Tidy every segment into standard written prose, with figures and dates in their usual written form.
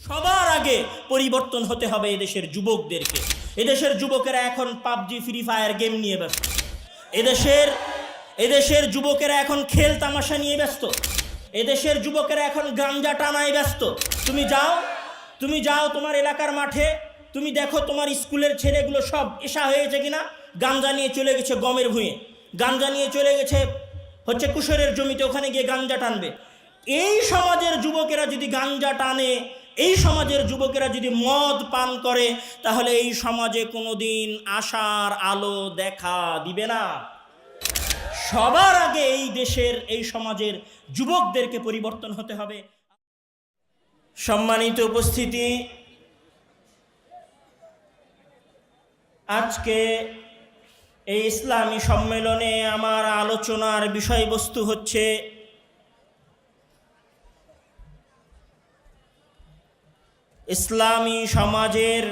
সবার আগে পরিবর্তন হতে হবে এদেশের যুবকদেরকে। এদেশের যুবকেরা এখন পাবজি ফ্রি ফায়ার গেম নিয়ে ব্যস্ত। এদেশের যুবকেরা এখন খেল তামাশা নিয়ে ব্যস্ত। এদেশের যুবকেরা এখন গাঞ্জা টানায় ব্যস্ত। তুমি যাও তোমার এলাকার মাঠে, তুমি দেখো তোমার স্কুলের ছেলেগুলো সব এসা হয়েছে কিনা। গাঞ্জা নিয়ে চলে গেছে গমের ভুঁয়ে, গাঞ্জা নিয়ে চলে গেছে কুশরের জমিতে, ওখানে গিয়ে গাঞ্জা টানবে। এই সমাজের যুবকেরা যদি গাঞ্জা টানে, এই সমাজের যুবকেরা যদি মদ পান করে, তাহলে এই সমাজে কোনোদিন আশার আলো দেখা দিবে না। সবার আগে এই দেশের, এই সমাজের যুবকদেরকে পরিবর্তন হতে হবে। সম্মানিত উপস্থিতি, আজকে এই ইসলামী সম্মেলনে আমার আলোচনার বিষয়বস্তু হচ্ছে ইসলামী সমাজের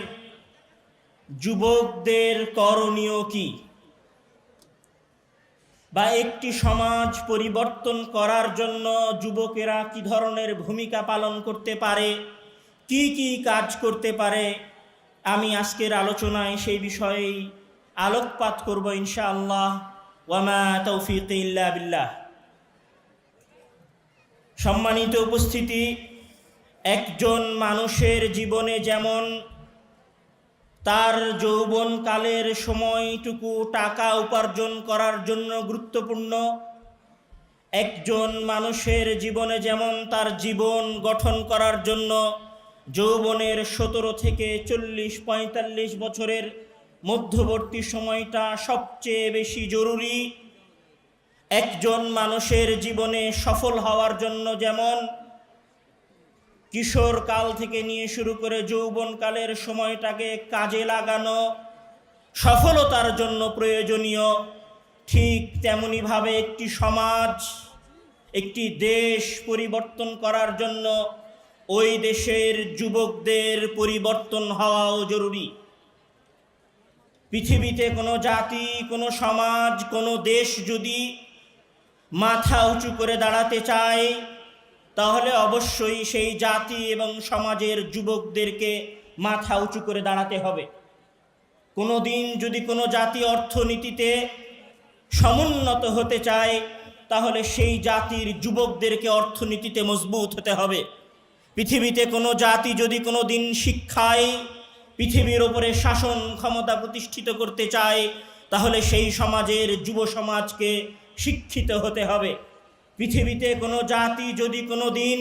যুবকদের করণীয় কি, বা একটি সমাজ পরিবর্তন করার জন্য যুবকেরা কি ধরনের ভূমিকা পালন করতে পারে, কি কি কাজ করতে পারে। আমি আজকের আলোচনায় সেই বিষয়েই আলোকপাত করব ইনশাআল্লাহ। ওয়ামা তৌফিক ইল্লা বিল্লাহ। সম্মানিত উপস্থিতি, একজন মানুষের জীবনে যেমন তার যৌবনকালের সময়টুকু টাকা উপার্জন করার জন্য গুরুত্বপূর্ণ, একজন মানুষের জীবনে যেমন তার জীবন গঠন করার জন্য যৌবনের 17 থেকে 40-45 বছরের মধ্যবর্তী সময়টা সবচেয়ে বেশি জরুরি। একজন মানুষের জীবনে সফল হওয়ার জন্য যেমন কিশোর কাল থেকে নিয়ে শুরু করে যৌবনকালের সময়টাকে কাজে লাগানো সফলতার জন্য প্রয়োজনীয়, ঠিক তেমনিভাবে একটি সমাজ, একটি দেশ পরিবর্তন করার জন্য ওই দেশের যুবকদের পরিবর্তন হওয়াও জরুরি। পৃথিবীতে কোনো জাতি, কোনো সমাজ, কোনো দেশ যদি মাথা উঁচু করে দাঁড়াতে চায়, তাহলে অবশ্যই সেই জাতি এবং সমাজের যুবকদেরকে মাথা উঁচু করে দাঁড়াতে হবে। কোনো দিন যদি কোনো জাতি অর্থনীতিতে সমুন্নত হতে চায়, তাহলে সেই জাতির যুবকদেরকে অর্থনীতিতে মজবুত হতে হবে। পৃথিবীতে কোনো জাতি যদি কোনো দিন শিক্ষায় পৃথিবীর ওপরে শাসন ক্ষমতা প্রতিষ্ঠিত করতে চায়, তাহলে সেই সমাজের যুব সমাজকে শিক্ষিত হতে হবে। পৃথিবীতে কোনো জাতি যদি কোনো দিন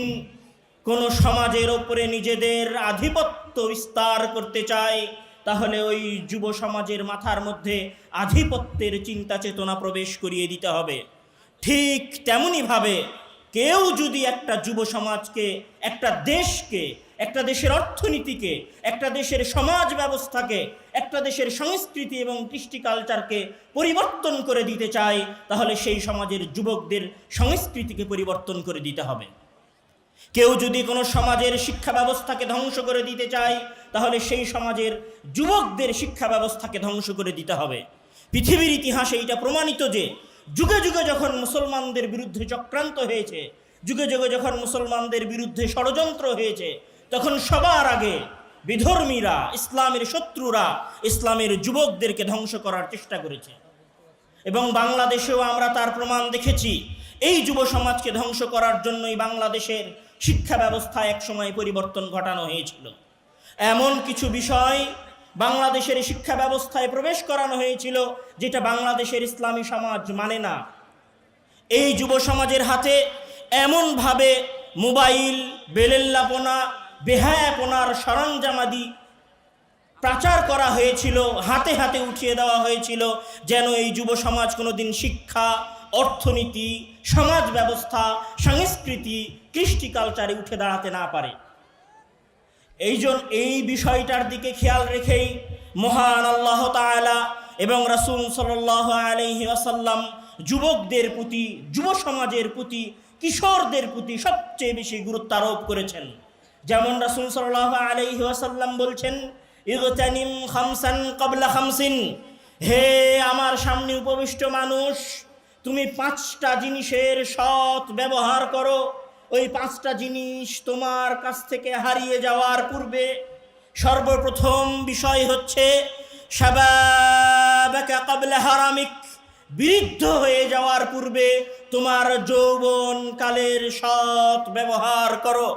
কোনো সমাজের ওপরে নিজেদের আধিপত্য বিস্তার করতে চায়, তাহলে ওই যুব সমাজের মাথার মধ্যে আধিপত্যের চিন্তা চেতনা প্রবেশ করিয়ে দিতে হবে। ঠিক তেমনিভাবে কেউ যদি একটা যুব সমাজকে, একটা দেশকে, একটা দেশের অর্থনীতিকে, একটা দেশের সমাজ ব্যবস্থাকে, একটা দেশের সংস্কৃতি এবং কৃষ্টি কালচারকে পরিবর্তন করে দিতে চায়, তাহলে সেই সমাজের যুবকদের সংস্কৃতিকে পরিবর্তন করে দিতে হবে। কেউ যদি কোনো সমাজের শিক্ষা ব্যবস্থাকে ধ্বংস করে দিতে চায়, তাহলে সেই সমাজের যুবকদের শিক্ষা ব্যবস্থাকে ধ্বংস করে দিতে হবে। পৃথিবীর ইতিহাসে এটা প্রমাণিত যে যুগে যুগে যখন মুসলমানদের বিরুদ্ধে চক্রান্ত হয়েছে, যুগে যুগে যখন মুসলমানদের বিরুদ্ধে ষড়যন্ত্র হয়েছে, তখন সবার আগে বিধর্মীরা, ইসলামের শত্রুরা ইসলামের যুবকদেরকে ধ্বংস করার চেষ্টা করেছে। এবং বাংলাদেশেও আমরা তার প্রমাণ দেখেছি। এই যুব সমাজকে ধ্বংস করার জন্যই বাংলাদেশের শিক্ষা ব্যবস্থায় একসময় পরিবর্তন ঘটানো হয়েছিল। এমন কিছু বিষয় বাংলাদেশের শিক্ষা ব্যবস্থায় প্রবেশ করানো হয়েছিল যেটা বাংলাদেশের ইসলামী সমাজ মানে না। এই যুব সমাজের হাতে এমনভাবে মোবাইল, বেলেল্লাপনা, বেহায়াপনার সরঞ্জামাদি প্রচার করা হয়েছিল, হাতে হাতে উঠিয়ে দেওয়া হয়েছিল, যেন এই যুব সমাজ কোনোদিন শিক্ষা, অর্থনীতি, সমাজ ব্যবস্থা, সংস্কৃতি, কৃষ্টি কালচারে উঠে দাঁড়াতে না পারে। এই বিষয়টার দিকে খেয়াল রেখেই মহান আল্লাহ তাআলা এবং রাসূল সাল্লাল্লাহু আলাইহি ওয়াসাল্লাম যুবকদের প্রতি, যুব সমাজের প্রতি, কিশোরদের প্রতি সবচেয়ে বেশি গুরুত্ব আরোপ করেছেন। যেমন রাসূল সাল্লাল্লাহু আলাইহি ওয়াসাল্লাম বলছেন, ইগতানিম খামসান ক্বাবলা খামসিন, হে আমার সামনে উপবিষ্ট মানুষ, তুমি 5টা জিনিসের সৎ ব্যবহার করো ওই পাঁচটা জিনিস তোমার কাছ থেকে হারিয়ে যাওয়ার পূর্বে সর্বপ্রথম বিষয় হচ্ছে শাবাবাকা ক্বাবলা হারামিক, বৃদ্ধ হয়ে যাওয়ার পূর্বে তোমার যৌবন কালের সৎ ব্যবহার করো।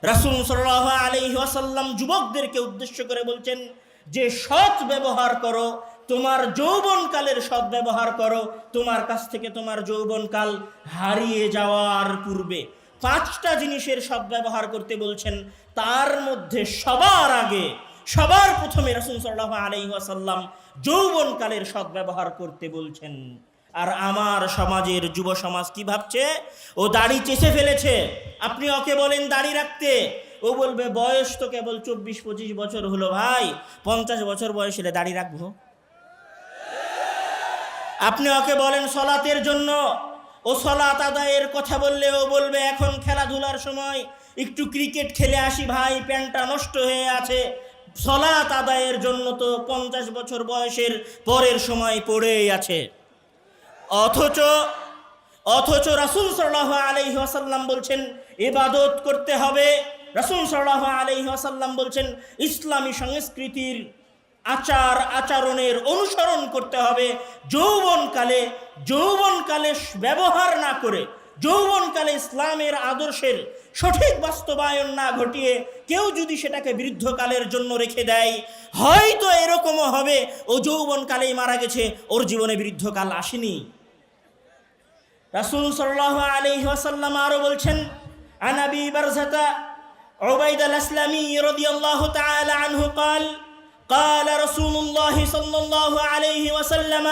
রাসূল সাল্লাল্লাহু আলাইহি ওয়াসাল্লাম যুবকদেরকে উদ্দেশ্য করে বলছেন যে সৎ ব্যবহার করো, তোমার যৌবনকালের সৎ ব্যবহার করো, তোমার কাছ থেকে তোমার যৌবনকাল হারিয়ে যাওয়ার পূর্বে। পাঁচটা জিনিসের সৎ ব্যবহার করতে বলছেন, তার মধ্যে সবার আগে সবার প্রথমে রাসূল সাল্লাল্লাহু আলাইহি ওয়াসাল্লাম যৌবনকালের সৎ ব্যবহার করতে বলছেন। আর আমার সমাজের যুব সমাজ কি ভাবছে? ও দাড়ি চেঁচে ফেলেছে, আপনি ওকে বলেন দাড়ি রাখতে, ও বলবে বয়স তো কেবল 24-25 বছর হলো ভাই, 50 বছর বয়স হলে দাড়ি রাখবো। আপনি ওকে বলেন সলাতের জন্য, ও সলাত আদায়ের কথা বললে ও বলবে এখন খেলাধুলার সময়, একটু ক্রিকেট খেলে আসি ভাই, প্যান্টটা নষ্ট হয়ে আছে। সলাত আদায়ের জন্য তো 50 বছর বয়সের পরের সময় পড়েই আছে। অথচ রাসূল সাল্লাল্লাহু আলাইহি ওয়াসাল্লাম বলছেন ইবাদত করতে হবে। রাসূল সাল্লাল্লাহু আলাইহি ওয়াসাল্লাম বলছেন ইসলামী সংস্কৃতির আচার আচরণের অনুসরণ করতে হবে। যৌবনকালে ব্যবহার না করে, যৌবনকালে ইসলামের আদর্শের সঠিক বাস্তবায়ন না ঘটিয়ে কেউ যদি সেটাকে বৃদ্ধকালের জন্য রেখে দেয়, হয়তো এরকমও হবে ও যৌবনকালেই মারা গেছে, ওর জীবনে বৃদ্ধকাল আসেনি। রাসূল সাল্লাল্লাহু আলাইহি ওয়াসাল্লাম আরো বলছেন আন আবি বারযাতা উবাইদ আল-আসলামী রাদিয়াল্লাহু তাআলা আনহু قال قال رسول الله صلى الله عليه وسلم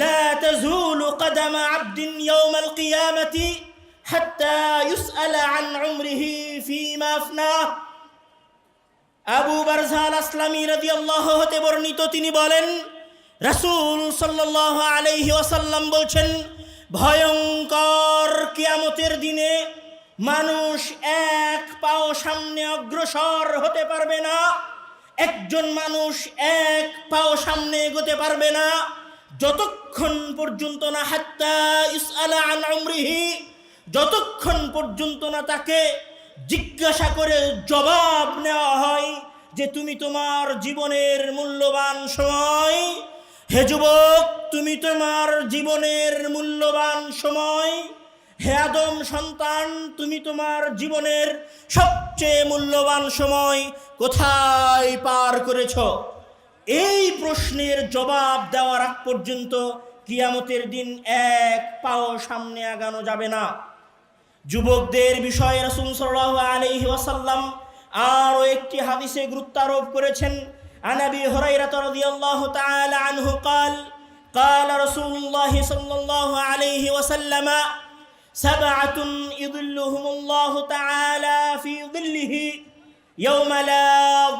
لا تزول قدم عبد يوم القيامة حتى يسأل عن عمره فيما أفناه। আবু বারযা আল-আসলামী রাদিয়াল্লাহু হতে বর্ণিত, তিনি বলেন রাসূল সাল্লাল্লাহু আলাইহি ওয়াসাল্লাম বলছেন ভয়ঙ্কর কিয়ামতের দিনে মানুষ এক পাও সামনে অগ্রসর হতে পারবে না, একজন মানুষ এক পাও সামনে এগোতে পারবে না যতক্ষণ পর্যন্ত না হাত্তা ইসআলা আন উমরিহি, যতক্ষণ পর্যন্ত না তাকে জিজ্ঞাসা করে জবাব নেওয়া হয় যে তুমি তোমার জীবনের মূল্যবান সময়, হে যুবক তুমি তোমার জীবনের মূল্যবান সময়, হে আদম সন্তান তুমি তোমার জীবনের সবচেয়ে মূল্যবান সময় কোথায় পার করেছ। এই প্রশ্নের জবাব দেওয়ার আগ পর্যন্ত কিয়ামতের দিন এক পাও সামনে আগানো যাবে না। যুবকদের বিষয়ে রাসূল সাল্লাল্লাহু আলাইহি ওয়াসাল্লাম আরও একটি হাদিসে গুরুত্ব আরোপ করেছেন। عن أبي هريرة رضي الله تعالى عنه قال قال رسول الله صلى الله عليه وسلم سبعة يظلهم الله تعالى في ظله يوم لا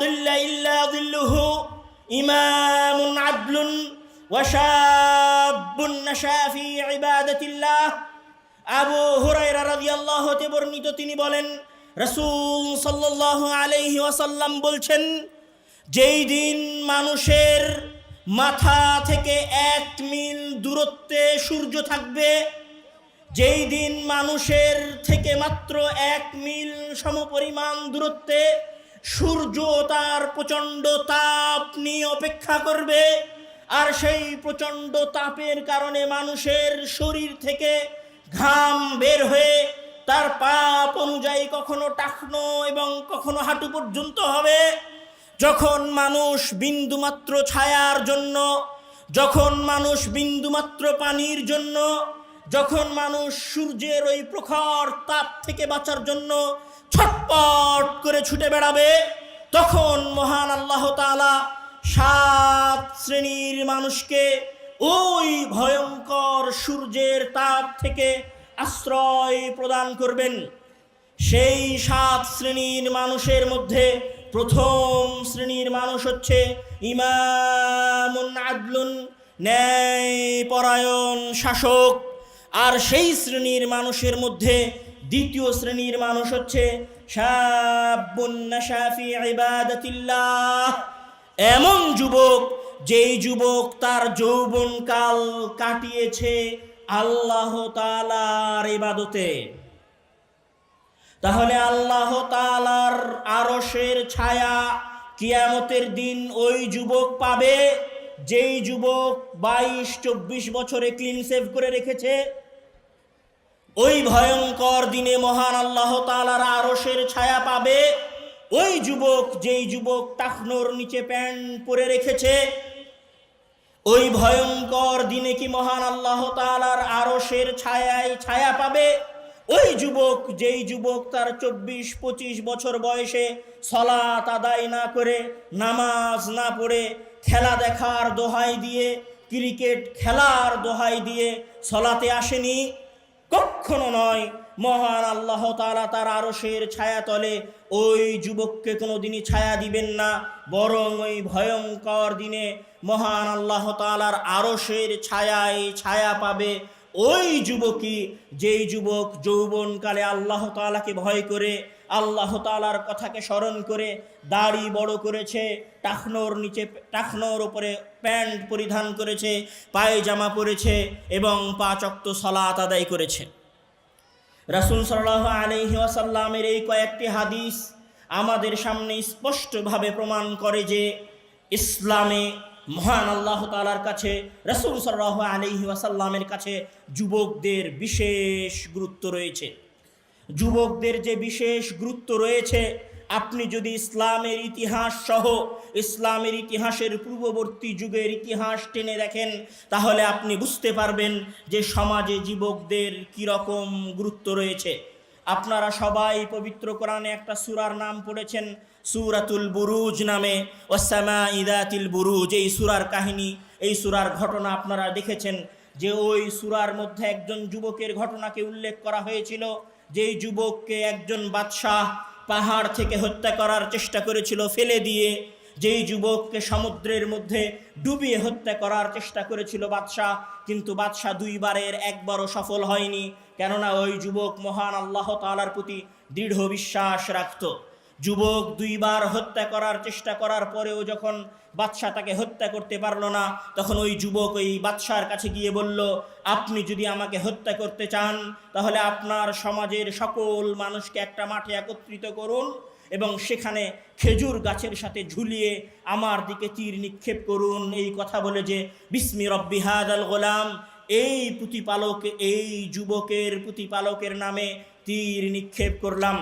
ظل إلا ظله إمام عدل وشاب نشأ في عبادة الله। আবু হুরায়রা রাদিয়াল্লাহু তে বর্ণিত, তিনি বলেন রাসূল সাল্লাল্লাহু আলাইহি ওয়াসাল্লাম বলছেন যেই দিন মানুষের মাথা থেকে 1 মিল দূরত্বে সূর্য থাকবে, যেই দিন মানুষের থেকে মাত্র 1 মিল সমপরিমাণ দূরত্বে সূর্য তার প্রচণ্ড তাপ নিয়ে অপেক্ষা করবে, আর সেই প্রচণ্ড তাপের কারণে মানুষের শরীর থেকে ঘাম বের হয়ে তার পাপ অনুযায়ী কখনো টাকনো এবং কখনো হাঁটু পর্যন্ত হবে। যখন মানুষ বিন্দুমাত্র ছায়ার জন্য, যখন মানুষ বিন্দুমাত্র পানির জন্য, যখন মানুষ সূর্যের ওই প্রখর তাপ থেকে বাঁচার জন্য ছটপট করে ছুটে বেড়াবে, তখন মহান আল্লাহ তাআলা 7 শ্রেণীর মানুষকে ওই ভয়ঙ্কর সূর্যের তাপ থেকে আশ্রয় প্রদান করবেন। সেই 7 শ্রেণীর মানুষের মধ্যে প্রথম শ্রেণীর মানুষ হচ্ছে ইমামুন আদলুন, ন্যায়পরায়ণ শাসক। আর সেই শ্রেণীর মানুষের মধ্যে দ্বিতীয় শ্রেণীর মানুষ হচ্ছে শাবুন নাশা ফি ইবাদাতিল্লাহ, এমন যুবক যেই যুবক তার যৌবনকাল কাটিয়েছে আল্লাহ তাআলার ইবাদতে। তাহলে আল্লাহ তাআলার আরশের ছায়া কিয়ামতের দিন ওই যুবক পাবে যেই যুবক 22-24 বছরে ক্লিন সেভ করে রেখেছে। ওই ভয়ঙ্কর দিনে মহান আল্লাহ তাআলার আরশের ছায়া পাবে ওই যুবক যেই যুবক টাকনোর নিচে প্যান্ট পরে রেখেছে। ওই ভয়ঙ্কর দিনে কি মহান আল্লাহ তাআলার আরশের ছায়ায় ছায়া পাবে ওই যুবক যেই যুবক তার 24-25 বছর বয়সে সালাত আদায় না করে, নামাজ না পড়ে, খেলা দেখার দোহাই দিয়ে, ক্রিকেট খেলার দোহাই দিয়ে সালাতে আসেনি। কখনো নয়। মহান আল্লাহ তাআলা তার আরশের ছায়া তলে ওই যুবককে কোনোদিনই ছায়া দিবেন না, বরং ওই ভয়ঙ্কর দিনে মহান আল্লাহ তাআলার আরশের ছায়ায় ছায়া পাবে ওই যুবকই যেই যুবক যৌবনকালে আল্লাহ তাআলাকে ভয় করে, আল্লাহ তাআলার কথাকে স্মরণ করে দাড়ি বড় করেছে, টাকনোর উপরে প্যান্ট পরিধান করেছে, পায়জামা পরেছে এবং 5 ওয়াক্ত সালাত আদায় করেছে। রাসূল সাল্লাল্লাহু আলাইহি ওয়াসাল্লামের এই কয়েকটি হাদিস আমাদের সামনে স্পষ্টভাবে প্রমাণ করে যে ইসলামে মহান আল্লাহ তাআলার কাছে, রাসূল সাল্লাল্লাহু আলাইহি ওয়াসাল্লামের কাছে যুবকদের বিশেষ গুরুত্ব রয়েছে। যুবকদের যে বিশেষ গুরুত্ব রয়েছে, আপনি যদি ইসলামের ইতিহাস সহ ইসলামের ইতিহাসের পূর্ববর্তী যুগের ইতিহাস টেনে দেখেন, তাহলে আপনি বুঝতে পারবেন যে সমাজে যুবকদের কীরকম গুরুত্ব রয়েছে। আপনারা সবাই পবিত্র কোরআনে একটা সূরার নাম পড়েছেন, সূরাতুল বুরুজ নামে, ওয়াসসামাই যাতিল বুরুজ। এই সূরার কাহিনী, এই সূরার ঘটনা আপনারা দেখেছেন যে ওই সূরার মধ্যে একজন যুবকের ঘটনাকে উল্লেখ করা হয়েছিল, যেই যুবককে একজন বাদশাহ পাহাড় থেকে হত্যা করার চেষ্টা করেছিল ফেলে দিয়ে, যেই যুবককে সমুদ্রের মধ্যে ডুবিয়ে হত্যা করার চেষ্টা করেছিল বাদশাহ, কিন্তু বাদশাহ 2 বারের একবারও সফল হয়নি, কেননা ওই যুবক মহান আল্লাহ তাআলার প্রতি দৃঢ় বিশ্বাস রাখত। যুবক 2 বার হত্যা করার চেষ্টা করার পরেও যখন বাদশাহ তাকে হত্যা করতে পারলো না, তখন ওই যুবক ওই বাদশার কাছে গিয়ে বলল, আপনি যদি আমাকে হত্যা করতে চান তাহলে আপনার সমাজের সকল মানুষকে একটা মাঠে একত্রিত করুন এবং সেখানে খেজুর গাছের সাথে ঝুলিয়ে আমার দিকে তীর নিক্ষেপ করুন। এই কথা বলে যে বিসমি রব্বি হাদাল গোলাম, এই প্রতিপালক, এই যুবকের প্রতিপালকের নামে তীর নিক্ষেপ করলাম।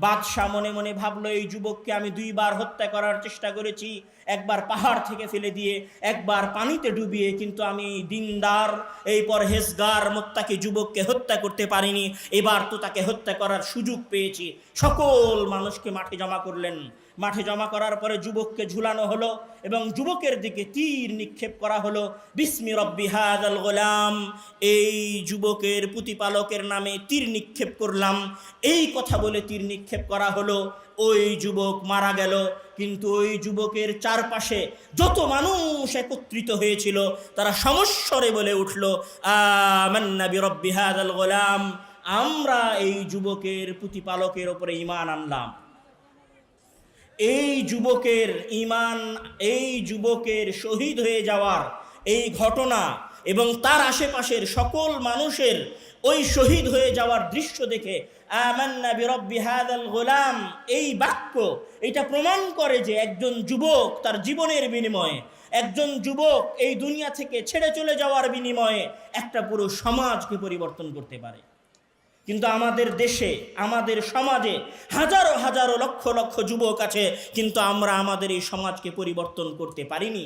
বাদশাহ মনে মনে ভাবলো, এই যুবককে আমি 2 বার হত্যা করার চেষ্টা করেছি, একবার পাহাড় থেকে ফেলে দিয়ে, একবার পানিতে ডুবিয়ে, কিন্তু আমি দিনদার এই পরহেজগার মুত্তাকি যুবককে হত্যা করতে পারিনি। এবার তো তাকে হত্যা করার সুযোগ পেয়েছি। সকল মানুষকে মাঠে জমা করলেন। মাঠে জমা করার পরে যুবককে ঝুলানো হলো এবং যুবকের দিকে তীর নিক্ষেপ করা হলো। বিসমি রব্বি হাদাল গোলাম, এই যুবকের প্রতিপালকের নামে তীর নিক্ষেপ করলাম। এই কথা বলে তীর নিক্ষেপ করা হলো। ওই যুবক মারা গেল, কিন্তু ওই যুবকের চারপাশে যত মানুষ একত্রিত হয়েছিল তারা সমস্বরে বলে উঠল, আমান্না বিরব্বি হাদাল গোলাম, আমরা এই যুবকের প্রতিপালকের উপরে ঈমান আনলাম। এই যুবকের ঈমান, এই যুবকের শহীদ হয়ে যাওয়ার এই ঘটনা এবং তার আশেপাশের সকল মানুষের ওই শহীদ হয়ে যাওয়ার দৃশ্য দেখে আমান্না বিরব্বি হাদাল গোলাম, এই বাক্য এটা প্রমাণ করে যে একজন যুবক তার জীবনের বিনিময়ে, একজন যুবক এই দুনিয়া থেকে ছেড়ে চলে যাওয়ার বিনিময়ে একটা পুরো সমাজকে পরিবর্তন করতে পারে। কিন্তু আমাদের দেশে, আমাদের সমাজে হাজারো হাজারো লক্ষ লক্ষ যুবক আছে, কিন্তু আমরা আমাদের এই সমাজকে পরিবর্তন করতে পারিনি।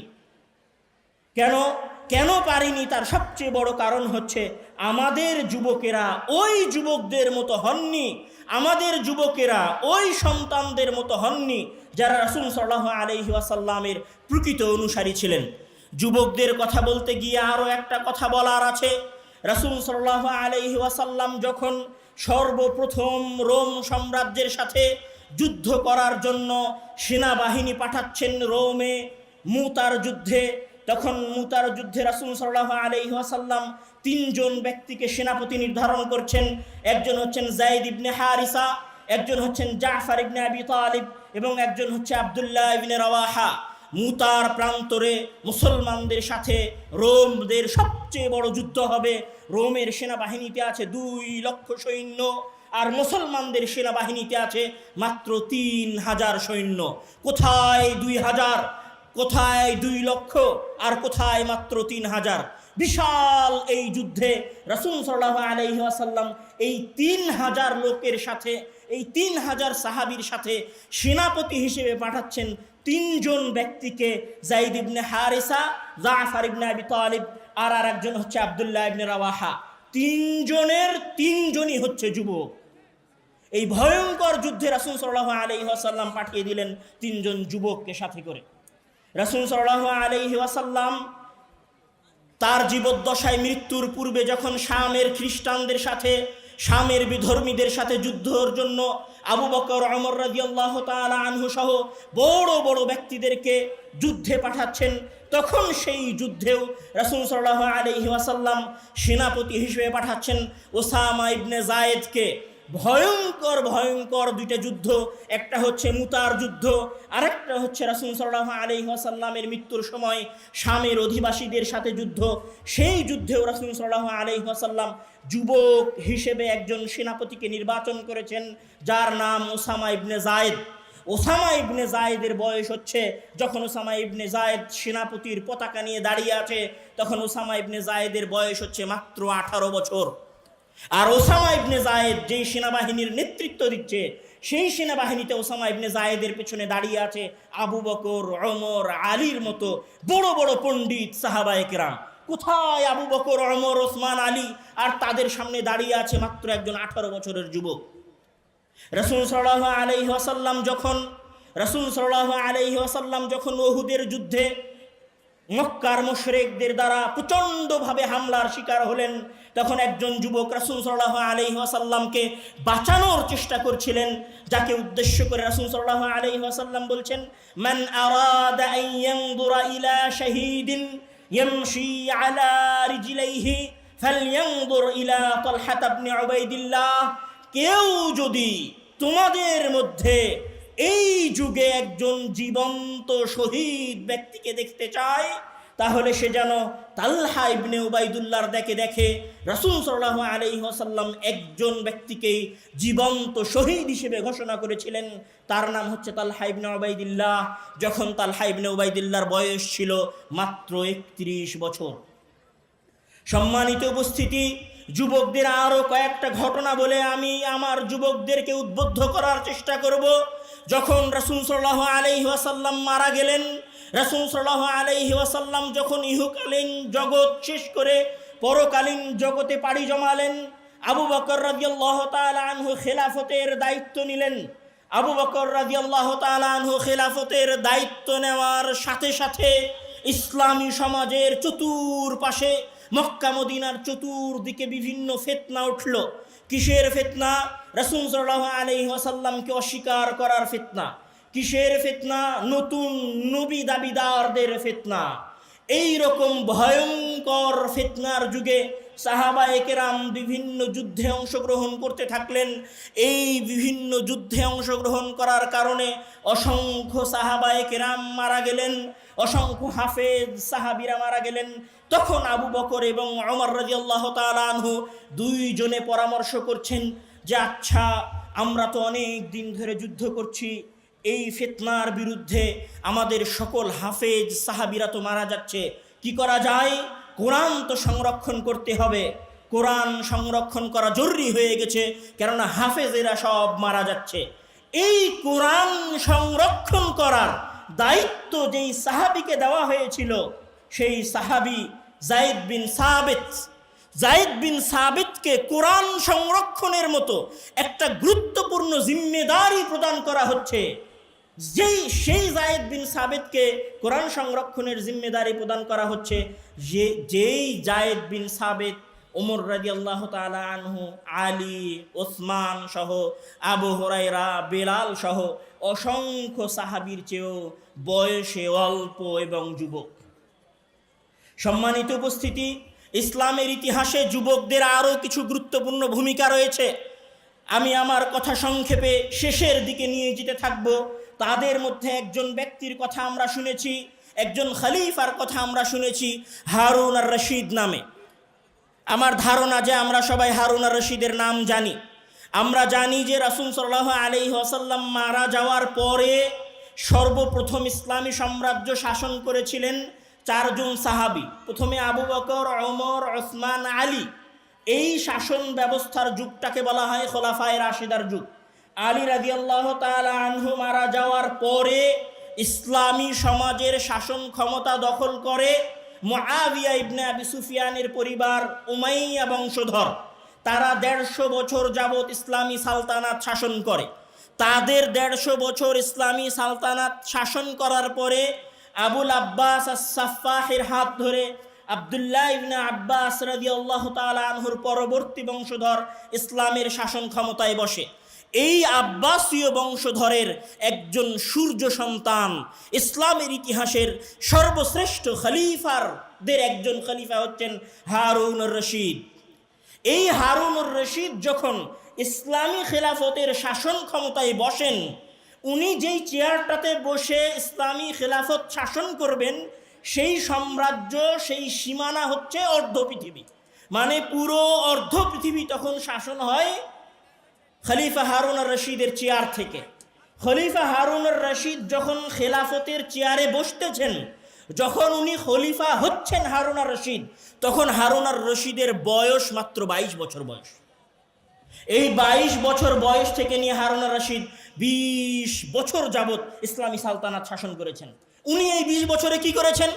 কেন পারিনি? তার সবচেয়ে বড় কারণ হচ্ছে আমাদের যুবকেরা ওই যুবকদের মতো হননি, আমাদের যুবকেরা ওই সন্তানদের মতো হননি যারা রাসূল সাল্লাল্লাহু আলাইহি ওয়াসাল্লামের প্রকৃত অনুসারী ছিলেন। যুবকদের কথা বলতে গিয়ে আরও একটা কথা বলার আছে। রাসূল সাল্লাল্লাহু আলাইহি ওয়াসাল্লাম যখন সর্বপ্রথম রোম সাম্রাজ্যের সাথে যুদ্ধ করার জন্য সেনাবাহিনী পাঠাচ্ছেন রোমে মুতার যুদ্ধে, তখন মুতার যুদ্ধে রাসূল সাল্লাল্লাহু আলাইহি ওয়াসাল্লাম 3 জন ব্যক্তিকে সেনাপতি নির্ধারণ করছেন। একজন হচ্ছেন যায়েদ ইবনে হারিসা, একজন হচ্ছেন জাফর ইবনে আবি তালিব এবং একজন হচ্ছে আব্দুল্লাহ ইবনে রাওয়াহা। মুতার প্রান্তরে মুসলমানদের সাথে রোমদের সবচেয়ে বড় যুদ্ধ হবে। রোমের সেনাবাহিনীতে আছে 2 লক্ষ সৈন্য আর মুসলমানদের সেনাবাহিনীতে আছে মাত্র 3000 সৈন্য। কোথায় 2000, কোথায় 2 লক্ষ, আর কোথায় মাত্র 3000? বিশাল এই যুদ্ধে রাসূল সাল্লাল্লাহু আলাইহি ওয়াসাল্লাম এই 3000 লোকের সাথে, এই 3000 সাহাবীর সাথে সেনাপতি হিসেবে পাঠাচ্ছেন 3 জন ব্যক্তিকে, যায়েদ ইবনে হারিসা, জাফর ইবনে আবি তালিব, আর একজন হচ্ছে আব্দুল্লাহ ইবনে রাওয়াহা। 3 জনের 3 জনই হচ্ছে যুবক। এই ভয়ঙ্কর যুদ্ধে রাসূল সাল্লাল্লাহু আলাইহি ওয়াসাল্লাম পাঠিয়ে দিলেন 3 জন যুবককে সাথে করে। রাসূল সাল্লাল্লাহু আলাইহি ওয়াসাল্লাম তার জীবদ্দশায় মৃত্যুর পূর্বে যখন শামের খ্রিস্টানদের সাথে, শামের বিধর্মীদের সাথে যুদ্ধের জন্য আবু বকর, ওমর রাদিয়াল্লাহু তাআলা আনহু সহ বড় বড় ব্যক্তিদেরকে যুদ্ধে পাঠাচ্ছেন, তখন সেই যুদ্ধেও রাসূল সাল্লাল্লাহু আলাইহি ওয়াসাল্লাম সেনাপতি হিসেবে পাঠাচ্ছেন ওসামা ইবনে যায়েদকে। ভয়ঙ্কর ভয়ঙ্কর 2টা যুদ্ধ, একটা হচ্ছে মুতার যুদ্ধ, আরেকটা হচ্ছে রাসূল সাল্লাল্লাহু আলাইহি ওয়াসাল্লামের মৃত্যুর সময় শামের অধিবাসীদের সাথে যুদ্ধ। সেই যুদ্ধেও রাসূল সাল্লাল্লাহু আলাইহি ওয়াসাল্লাম যুবক হিসেবে একজন সেনাপতিকে নির্বাচন করেছেন, যার নাম ওসামা ইবনে যায়েদ। ওসামা ইবনে যায়েদের বয়স হচ্ছে, যখন ওসামা ইবনে যায়েদ সেনাপতির পতাকা নিয়ে দাঁড়িয়ে আছে, তখন ওসামা ইবনে যায়েদের বয়স হচ্ছে মাত্র 18 বছর। আর ওসামা ইবনে যায়েদ যেই সেনাবাহিনীর নেতৃত্ব দিচ্ছে, সেই সেনাবাহিনীতে ওসামা ইবনে যায়েদের পেছনে দাঁড়িয়ে আছে আবু বকর, ওমর, আলীর মতো বড় বড় পণ্ডিত সাহাবায়ে কেরাম। কোথায় আবু বকর, ওমর, ওসমান, আলী, আর তাদের সামনে দাঁড়িয়ে আছে মাত্র একজন 18 বছরের যুবক। রাসূল সাল্লাল্লাহু আলাইহি ওয়াসাল্লাম যখন উহুদের যুদ্ধে মক্কার মুশরিকদের দ্বারা প্রচণ্ডভাবে হামলার শিকার হলেন, তখন একজন যুবক রাসূল সাল্লাল্লাহু আলাইহি ওয়াসাল্লামকে বাঁচানোর চেষ্টা করছিলেন, যাকে উদ্দেশ্য করে রাসূল সাল্লাল্লাহু আলাইহি ওয়াসাল্লাম বলছেন, মান আরাদা আন ইয়ানজুরা ইলা শাহীদিন ইয়ামশি আলা রিজলাইহি ফালইয়ানজুর ইলা তালহা ইবনে উবাইদিল্লাহ। কেউ যদি তোমাদের মধ্যে এই যুগে একজন জীবন্ত শহীদ ব্যক্তিকে দেখতে চায়, তাহলে সে যেন তালহা ইবনে উবাইদুল্লাহর দেখে। রাসূল সাল্লাল্লাহু আলাইহি ওয়াসাল্লাম একজন ব্যক্তিকে জীবন্ত শহীদ হিসেবে ঘোষণা করেছিলেন, তার নাম হচ্ছে তালহা ইবনে উবাইদুল্লাহ। যখন তালহা ইবনে উবাইদুল্লাহর বয়স ছিল মাত্র 31 বছর। সম্মানিত উপস্থিতি, যুবকদের আরও কয়েকটা ঘটনা বলে আমি আমার যুবকদেরকে উদ্বুদ্ধ করার চেষ্টা করব। যখন রাসূল সাল্লাল্লাহু আলাইহি ওয়াসাল্লাম মারা গেলেন, রাসূল সাল্লাল্লাহু আলাইহি ওয়াসাল্লাম যখন ইহকালীন জগৎ শেষ করে পরকালীন জগতে পাড়ি জমালেন, আবু বকর রাদিয়াল্লাহু তাআলা আনহু খেলাফতের দায়িত্ব নিলেন। আবু বকর রাদিয়াল্লাহু তাআলা আনহু খেলাফতের দায়িত্ব নেওয়ার সাথে সাথে ইসলামী সমাজের চতুর্পাশে, মক্কা মদিনার চতুর্দিকে বিভিন্ন ফিতনা উঠল। কিসের ফিতনা? রাসূল সাল্লাল্লাহু আলাইহি ওয়াসাল্লামকে অস্বীকার করার ফিতনা। কিসের ফিতনা? নতুন নবী দাবিদারদের ফিতনা। এই রকম ভয়ঙ্কর ফিতনার যুগে সাহাবায়ে কেরাম বিভিন্ন যুদ্ধে অংশগ্রহণ করতে থাকলেন। এই বিভিন্ন যুদ্ধে অংশগ্রহণ করার কারণে অসংখ্য সাহাবায়ে কেরাম মারা গেলেন, অসংখ্য হাফেজ সাহাবীরা মারা গেলেন। তখন আবু বকর এবং ওমর রাদিয়াল্লাহু তাআলা আনহু দুইজনে পরামর্শ করছেন যে, আচ্ছা, আমরা তো অনেক দিন ধরে যুদ্ধ করছি, এই ফিতনার বিরুদ্ধে আমাদের সকল হাফেজ সাহাবীরা তো মারা যাচ্ছে, কি করা যায়? কোরআন তো সংরক্ষণ করতে হবে। কোরআন সংরক্ষণ করা জরুরি হয়ে গেছে, কেননা হাফেজেরা সব মারা যাচ্ছে। এই কোরআন সংরক্ষণ করার দায়িত্ব যেই সাহাবীকে দেওয়া হয়েছিল, সেই সাহাবী যায়েদ বিন সাবিতকে কোরআন সংরক্ষণের মতো একটা গুরুত্বপূর্ণ জিম্মেদারি প্রদান করা হচ্ছে। সেই যায়েদ বিন সাবিতকে কোরআন সংরক্ষণের জিম্মেদারি প্রদান করা হচ্ছে, যেই যায়েদ বিন সাবিত ওমর রাদিয়াল্লাহু তাআলা আনহু, আলী, ওসমান সহ, আবু হুরায়রা, বেলাল সহ অসংখ্য সাহাবীর চেয়েও বয়সে অল্প এবং যুবক। সম্মানিত উপস্থিতি, ইসলামের ইতিহাসে যুবকদের আরও কিছু গুরুত্বপূর্ণ ভূমিকা রয়েছে। আমি আমার কথা সংক্ষেপে শেষের দিকে নিয়ে যেতে থাকব। তাদের মধ্যে একজন ব্যক্তির কথা আমরা শুনেছি, একজন খলিফার কথা আমরা শুনেছি, হারুন আর রশিদ নামে। আমার ধারণা যে আমরা সবাই হারুন আর রশিদের নাম জানি। আমরা জানি যে রাসূল সাল্লাল্লাহু আলাইহি ওয়াসাল্লাম মারা যাওয়ার পরে সর্বপ্রথম ইসলামী সাম্রাজ্য শাসন করেছিলেন চারজন সাহাবী। প্রথমে আবু বকর, ওমর, ওসমান, আলী। এই শাসন ব্যবস্থার যুগটাকে বলা হয় খোলাফায়ে রাশিদার যুগ। আলী রাদিয়াল্লাহু তাআলা আনহু মারা যাওয়ার পরে ইসলামী সমাজের শাসন ক্ষমতা দখল করে মুআবিয়া ইবনে আবি সুফিয়ানের পরিবার, উমাইয়া বংশধর। তারা 150 বছর যাবৎ ইসলামী সালতানাত শাসন করে। তাদের 150 বছর ইসলামী সালতানাত শাসন করার পরে আবুল আব্বাস আস-সাফফাহের হাত ধরে আব্দুল্লাহ ইবনে আব্বাস রাদিয়াল্লাহু তাআলা আনহুর পরবর্তী বংশধর ইসলামের শাসন ক্ষমতায় বসে। এই আব্বাসীয় বংশধরের একজন সূর্য সন্তান, ইসলামের ইতিহাসের সর্বশ্রেষ্ঠ খলিফারদের একজন খলিফা হচ্ছেন হারুনুর রশিদ। এই হারুনুর রশিদ যখন ইসলামী খেলাফতের শাসন ক্ষমতায় বসেন, উনি যেই চেয়ারটাতে বসে ইসলামী খেলাফত শাসন করবেন, সেই সাম্রাজ্য, সেই সীমানা হচ্ছে অর্ধ পৃথিবী। মানে পুরো অর্ধ পৃথিবী তখন শাসন হয় খলিফা হারুনুর রশিদের চেয়ার থেকে। খলিফা হারুনুর রশিদ যখন খেলাফতের চেয়ারে বসতেছেন, যখন উনি খলিফা হচ্ছেন হারুনুর রশিদ, তখন হারুনুর রশিদের বয়স মাত্র 22 বছর বয়স। এই 22 বছর বয়স থেকে নিয়ে হারুনুর রশিদ 20 বছর যাবৎ ইসলামী সালতানাত শাসন করেছেন। উনি এই 20 বছরে কি করেছেন?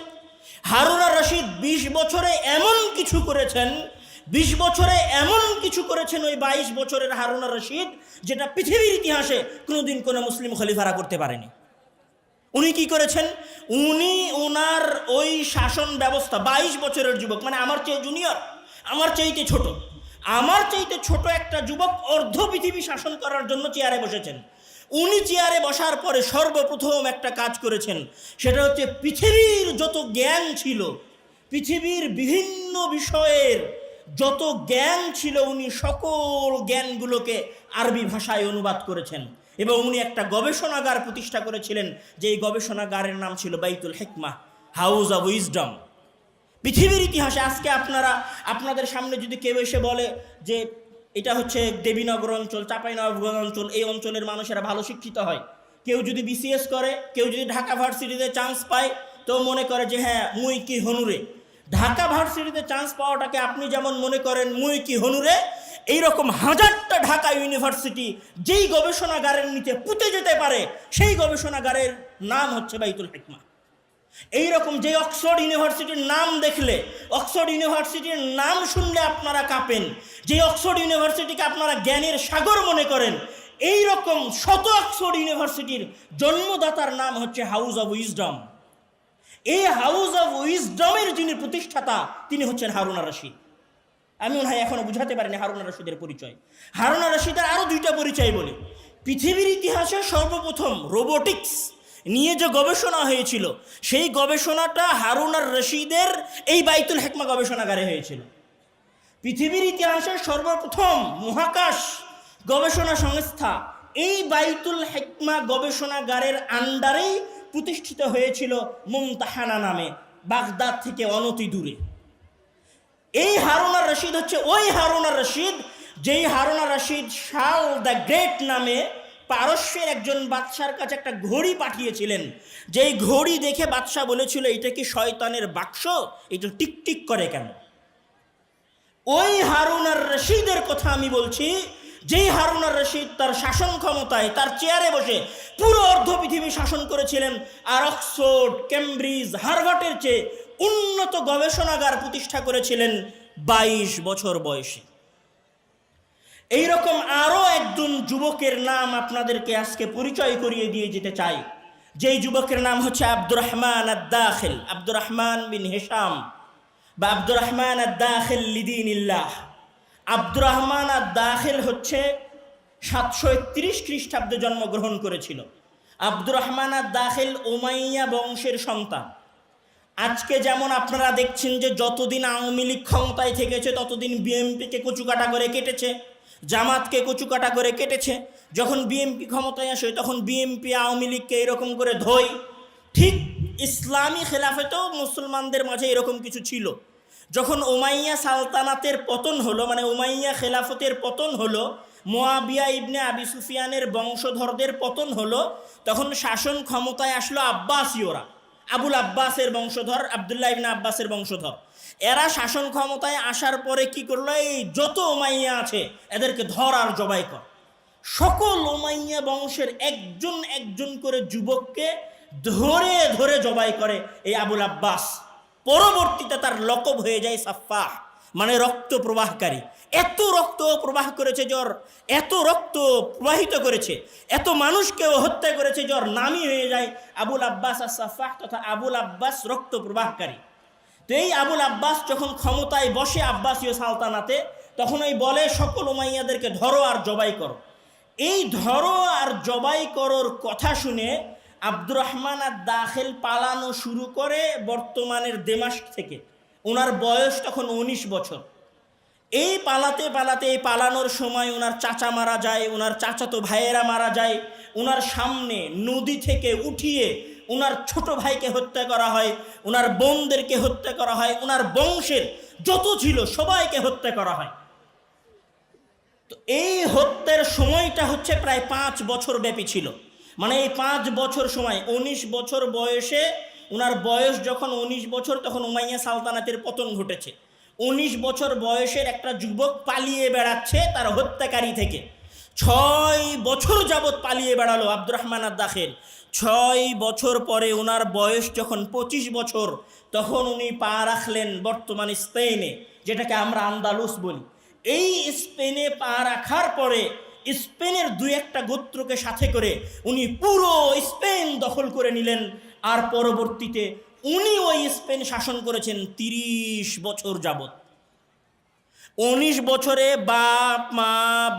হারুনুর রশিদ 20 বছরে এমন কিছু করেছেন, 20 বছরে এমন কিছু করেছেন ওই 22 বছরের হারুনুর রশিদ, যেটা পৃথিবীর ইতিহাসে কোনোদিন কোনো মুসলিম খলিফারা করতে পারেনি। উনি কি করেছেন? উনি ওনার ওই শাসন ব্যবস্থা, 22 বছরের যুবক, মানে আমার চেয়ে জুনিয়র, আমার চাইতে ছোট, আমার চাইতে ছোট একটা যুবক অর্ধ পৃথিবী শাসন করার জন্য চেয়ারে বসেছেন। উনি চেয়ারে বসার পরে সর্বপ্রথম একটা কাজ করেছেন, সেটা হচ্ছে পৃথিবীর যত জ্ঞান ছিল, পৃথিবীর বিভিন্ন বিষয়ের যত জ্ঞান ছিল, উনি সকল জ্ঞানগুলোকে আরবি ভাষায় অনুবাদ করেছেন। এবং উনি একটা গবেষণাগার প্রতিষ্ঠা করেছিলেন, যে এই গবেষণাগারের নাম ছিল বাইতুল হিকমাহ, হাউস অব উইজডম। পৃথিবীর ইতিহাসে আজকে আপনাদের সামনে যদি কেউ এসে বলে যে এটা হচ্ছে দেবীনগর অঞ্চল, চাঁপাইনবাবগঞ্জ অঞ্চল, এই অঞ্চলের মানুষেরা ভালো শিক্ষিত হয়, কেউ যদি বিসিএস করে, কেউ যদি ঢাকা ভার্সিটিতে চান্স পায়, তো মনে করে যে হ্যাঁ মুই কি হনুরে। ঢাকা ভার্সিটিতে চান্স পাওয়াটাকে আপনি যেমন মনে করেন মুই কি হনুরে, এইরকম হাজারটা ঢাকা ইউনিভার্সিটি যেই গবেষণাগারের নিচে পুঁতে যেতে পারে, সেই গবেষণাগারের নাম হচ্ছে বাইতুল হিকমাহ। এইরকম যে অক্সফোর্ড ইউনিভার্সিটির নাম দেখলে, অক্সফোর্ড ইউনিভার্সিটির নাম শুনলে আপনারা কাঁপেন, যে অক্সফোর্ড ইউনিভার্সিটিকে আপনারা জ্ঞানের সাগর মনে করেন, এই রকম শত অক্সফোর্ড ইউনিভার্সিটির জন্মদাতার নাম হচ্ছে হাউস অব উইজডম। এই হাউস অব উইজডমের যিনি প্রতিষ্ঠাতা, তিনি হচ্ছেন হারুনুর রশিদ। আমি মনে হয় এখনো বুঝাতে পারিনি হারুনুর রশিদের পরিচয়। হারুনুর রশিদের আরো 2টা পরিচয় বলি। পৃথিবীর ইতিহাসে সর্বপ্রথম রোবোটিক্স নিয়ে যে গবেষণা হয়েছিল, সেই গবেষণাটা হারুনুর রশিদের এই বাইতুল হিকমাহ গবেষণাগারে হয়েছিল। পৃথিবীর ইতিহাসে সর্বপ্রথম মহাকাশ গবেষণা সংস্থা এই বাইতুল হিকমাহ গবেষণাগারের আন্ডারেই প্রতিষ্ঠিত হয়েছিল মুমতাহানা নামে, বাগদাদ থেকে অনতি দূরে। এই হারুনুর রশিদ হচ্ছে ওই হারুনুর রশিদ, যেই হারুনুর রশিদ শাল দ্য গ্রেট নামে পারস্যের একজন বাদশার কাছে একটা ঘড়ি পাঠিয়েছিলেন। যেই ঘড়ি দেখে বাদশা বলেছিল, এটা কি শয়তানের বাক্স, এটা টিকটিক করে কেন? ওই হারুনুর রশিদের কথা আমি বলছি, যেই হারুনুর রশিদ তার শাসন ক্ষমতায়, তার চেয়ারে বসে পুরো অর্ধ পৃথিবী শাসন করেছিলেন, আর অক্সফোর্ড, কেমব্রিজ, হার্ভার্ডের চেয়ে উন্নত গবেষণাগার প্রতিষ্ঠা করেছিলেন 22 বছর বয়সে। এইরকম আরো একজন যুবকের নাম আপনাদেরকে আজকে পরিচয় করিয়ে দিয়ে যেতে চাই, যেই যুবকের নাম হচ্ছে আব্দুর রহমান আদ-দাখিল, আব্দুর রহমান বিন হিশাম বা আব্দুর রহমান আদ-দাখিল লিদিনিল্লাহ। আব্দুর রহমান আদ-দাখিল হচ্ছে 731 খ্রিস্টাব্দে জন্মগ্রহণ করেছিল। আব্দুর রহমান আদ-দাখিল উমাইয়া বংশের সন্তান। আজকে যেমন আপনারা দেখছেন যে যতদিন আওয়ামী লীগ ক্ষমতায় থেকেছে, ততদিন বিএনপিকে কচুকাটা করে কেটেছে, জামাতকে কচুকাটা করে কেটেছে। যখন বিএনপি ক্ষমতায় আসে, তখন বিএনপি আওয়ামী লীগকে এরকম করে ধোয়। ঠিক ইসলামী খেলাফতেও মুসলমানদের মাঝে এরকম কিছু ছিল। যখন উমাইয়া সালতানাতের পতন হলো, মানে উমাইয়া খেলাফতের পতন হলো, মুয়াবিয়া ইবনে আবি সুফিয়ানের বংশধরদের পতন হলো, তখন শাসন ক্ষমতায় আসলো আব্বাসীয়রা, আবুল আব্বাসের বংশধর, আব্দুল্লাহ ইবনে আব্বাসের বংশধর। এরা শাসন ক্ষমতায় আসার পরে কি করলো, এই যত উমাইয়া আছে এদেরকে ধর আর জবাই কর। সকল উমাইয়া বংশের একজন একজন করে যুবককে ধরে ধরে জবাই করে এই আবুল আব্বাস। পরবর্তীতে তার লকব হয়ে যায় সাফাহ, মানে রক্ত প্রবাহকারী। এত রক্ত প্রবাহ করেছে জ্বর, এত রক্ত প্রবাহিত করেছে, এত মানুষকেও হত্যা করেছে জ্বর, নামই হয়ে যায় আবুল আব্বাস আস-সাফাহ তথা আবুল আব্বাস রক্ত প্রবাহকারী। তো এই আবুল আব্বাস যখন ক্ষমতায় বসে আব্বাসীয় সালতানাতে, তখন ওই বলে সকল উমাইয়াদেরকে ধরো আর জবাই করো। এই ধরো আর জবাই করোর কথা শুনে আব্দুর রহমান আদ-দাখিল পালানো শুরু করে বর্তমানের দেমাস্ক থেকে। ওনার বয়স তখন 19 বছর। এই পালাতে পালাতে, এই পালানোর সময় ওনার চাচা মারা যায়, ওনার চাচাতো ভাইয়েরা মারা যায়, ওনার সামনে নদী থেকে উঠিয়ে ওনার ছোট ভাইকে হত্যা করা হয়, ওনার বোনদেরকে হত্যা করা হয়, ওনার বংশের যত ছিল সবাইকে হত্যা করা হয়। তো এই হত্যার সময়টা হচ্ছে প্রায় 5 বছর ব্যাপী ছিল। মানে এই 5 বছর সময়, 19 বছর বয়সে, ওনার বয়স যখন 19 বছর, তখন উমাইয়া সালতানাতের পতন ঘটেছে। 19 বছর বয়সের একটা যুবক পালিয়ে বেড়াচ্ছে তার হত্যাকারী থেকে। 6 বছর যাবৎ পালিয়ে বেড়ালো আব্দুর রহমান আদ-দাখিল। 6 বছর পরে ওনার বয়স যখন 25 বছর, তখন উনি পা রাখলেন বর্তমান স্পেনে, যেটাকে আমরা আন্দালুস বলি। এই স্পেনে পা রাখার পরে স্পেনের 2-1টা গোত্রকে সাথে করে উনি পুরো স্পেন দখল করে নিলেন। আর পরবর্তীতে উনি ওই স্পেন শাসন করেছেন 30 বছর যাবৎ। 19 বছরে বাপ মা,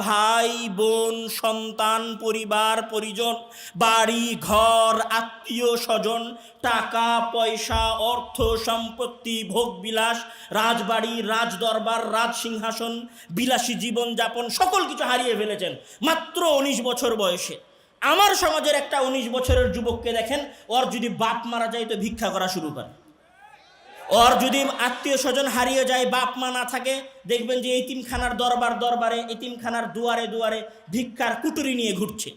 ভাই বোন, সন্তান, পরিবার পরিজন, বাড়ি ঘর, আত্মীয় স্বজন, টাকা পয়সা, অর্থ সম্পত্তি, ভোগ বিলাস, রাজবাড়ি, রাজদরবার, রাজসিংহাসন, বিলাসী জীবনযাপন, সকল কিছু হারিয়ে ফেলেছেন মাত্র 19 বছর বয়সে। আমার সমাজের একটা 19 বছরের যুবককে দেখেন, ওর যদি বাপ মারা যায় তো ভিক্ষা করা শুরু করে। ওর যদি আত্মীয় স্বজন হারিয়ে যায়, বাপ মা না থাকে, দেখবেন যে এতিমখানার দরবারে, এতিমখানার দুয়ারে দুয়ারে ভিক্ষার কুটুরি নিয়ে ঘুরছে।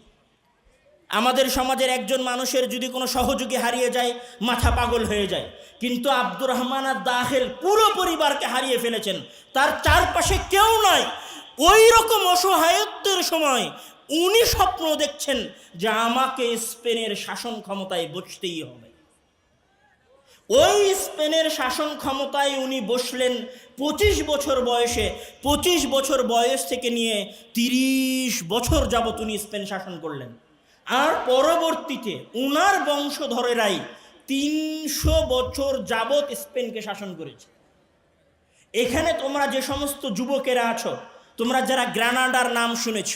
আমাদের সমাজের একজন মানুষের যদি কোনো সহযোগী হারিয়ে যায়, মাথা পাগল হয়ে যায়। কিন্তু আব্দুর রহমান আদ-দাখিল পুরো পরিবারকে হারিয়ে ফেলেছেন, তার চারপাশে কেউ নয়। ওই রকম অসহায়ত্বের সময় উনি স্বপ্ন দেখছেন যে আমাকে স্পেনের শাসন ক্ষমতায় বসতেই হবে। ওই স্পেনের শাসন ক্ষমতায় উনি বসলেন 25 বছর বয়সে। 25 বছর বয়স থেকে নিয়ে 30 বছর যাবত উনি স্পেন শাসন করলেন। আর পরবর্তীতে উনার বংশধরেরাই 300 বছর যাবত স্পেনকে শাসন করেছে। এখানে তোমরা যে সমস্ত যুবকেরা আছো, তোমরা যারা গ্রানাডার নাম শুনেছ,